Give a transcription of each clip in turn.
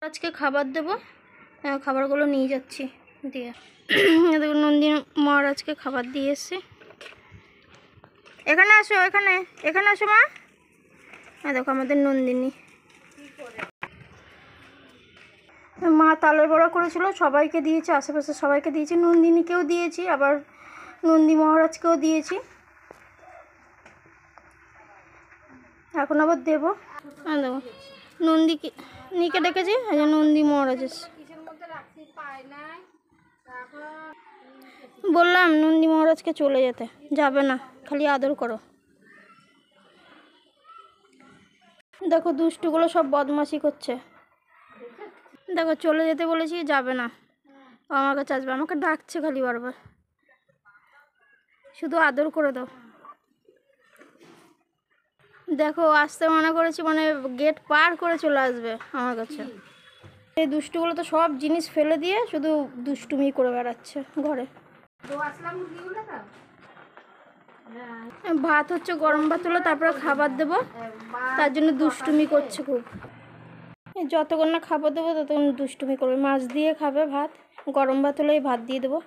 আজকে খাবার দেবো, খাবারগুলো নিয়ে যাচ্ছি দিয়ে। দেখুন নন্দিনী মহারাজকে খাবার দিয়ে এসছি। এখানে আসো, এখানে এখানে আসো মা। হ্যাঁ দেখো আমাদের নন্দিনী মা তালের বড়া করেছিল, সবাইকে দিয়েছি, আশেপাশে সবাইকে দিয়েছি, নন্দিনীকেও দিয়েছি, আবার নন্দী মহারাজকেও দিয়েছি। এখন আবার দেবো। হ্যাঁ দেখো নন্দীকে নিকে ডেকেছি, নন্দী মহারাজ এসে বললাম নন্দী মহারাজকে চলে যেতে, যাবে না, খালি আদর করো। দেখো দুষ্টুগুলো সব বদমাশি করছে, দেখো চলে যেতে বলেছি, যাবে না, আমার কাছে আসবে, আমাকে ডাকছে খালি বারবার, শুধু আদর করে দাও। দেখো আসতে মানা করেছি, মানে গেট পার করে চলে আসবে আমার কাছে। এই দুষ্টুগুলো তো সব জিনিস ফেলে দিয়ে শুধু দুষ্টুমি করে বেড়াচ্ছে ঘরে। ভাত হচ্ছে, গরম ভাত হলো, তারপরে খাবার দেবো, তার জন্য দুষ্টুমি করছে খুব। যতক্ষণ না খাবার দেবো ততক্ষণ দুষ্টুমি করবে। মাছ দিয়ে খাবে ভাত, গরম ভাত হলে এই ভাত দিয়ে দেবো।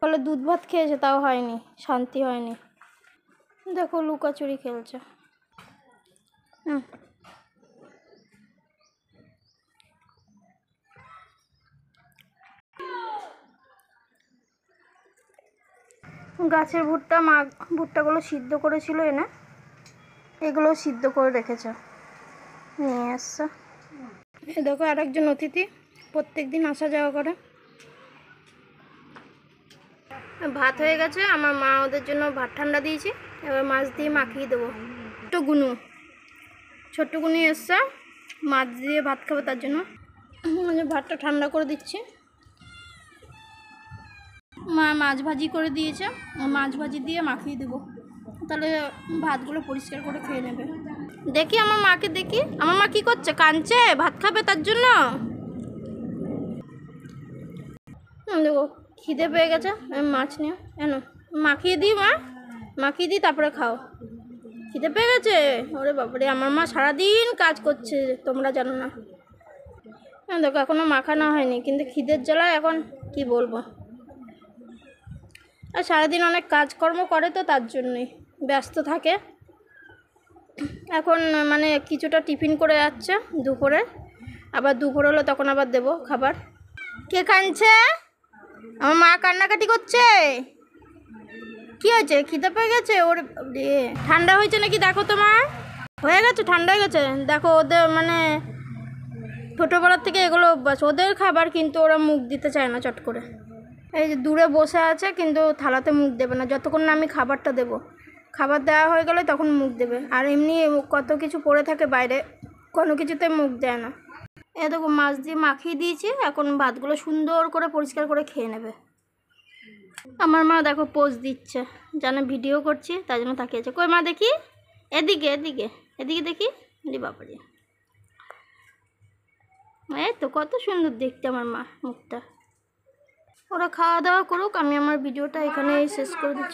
ফলে দুধ ভাত খেয়েছে, তাও হয়নি, শান্তি হয়নি। দেখো লুকাচুরি খেলছে। গাছের ভুট্টা, মা ভুট্টাগুলো সিদ্ধ করেছিল এনে, এগুলো সিদ্ধ করে রেখেছে, নিয়ে আসছে। এই দেখো আরেকজন অতিথি, প্রত্যেক দিন আসা যাওয়া করে। ভাত হয়ে গেছে, আমার মা ওদের জন্য ভাত ঠান্ডা দিয়েছি, এবার মাছ দিয়ে মাখিয়ে দেবো। ছোট্ট গুনু এসছে, মাছ দিয়ে ভাত খাবে, তার জন্য ভাতটা ঠান্ডা করে দিচ্ছি। মা মাছ ভাজি করে দিয়েছে, মাছ ভাজি দিয়ে মাখিয়ে দেবো, তাহলে ভাতগুলো পরিষ্কার করে খেয়ে নেবে। দেখি আমার মাকে, দেখি আমার মা কি করছে, কাঁদছে, ভাত খাবে তার জন্য। দেখো খিদে পেয়ে গেছে, মাছ নিয়ে এনো মাখিয়ে দিই, মা মাখিয়ে দিই, তারপরে খাও। খিদে পেয়ে গেছে, ওরে বাবারে, আমার মা সারাদিন কাজ করছে, তোমরা জানো না। দেখো এখনও মাখানো হয়নি, কিন্তু খিদের জ্বালায় এখন কি বলবো, আর সারাদিন অনেক কাজকর্ম করে তো, তার জন্যই ব্যস্ত থাকে। এখন মানে কিছুটা টিফিন করে যাচ্ছে দুপুরে, আবার দুপুর হলো তখন আবার দেবো খাবার। কে কাঁদছে? আমার মা কান্নাকাটি করছে। কি হয়েছে, খিদে পেয়ে গেছে? ওর ঠান্ডা হয়েছে নাকি দেখো, তোমার হয়ে গেছে, ঠান্ডা হয়ে গেছে। দেখো ওদের মানে ছোটোবেলার থেকে এগুলো অভ্যাস, ওদের খাবার, কিন্তু ওরা মুখ দিতে চায় না চট করে। এই যে দূরে বসে আছে, কিন্তু থালাতে মুখ দেবে না যতক্ষণ না আমি খাবারটা দেবো। খাবার দেওয়া হয়ে গেলে তখন মুখ দেবে, আর এমনি কত কিছু পড়ে থাকে বাইরে, কোনো কিছুতে মুখ দেয় না। এ দেখো মাছ দিয়ে মাখিয়ে দিয়েছি, এখন ভাতগুলো সুন্দর করে পরিষ্কার করে খেয়ে নেবে। আমার মা দেখো পোজ দিচ্ছে, জানে ভিডিও করছি, তাই জন্য তাকিয়েছে। কই মা দেখি, এদিকে এদিকে এদিকে দেখি, বাবারে, এই তো কত সুন্দর দেখতে আমার মা মুখটা। ওরা খাওয়া দাওয়া করুক, আমি আমার ভিডিওটা এখানেই শেষ করে দিচ্ছি।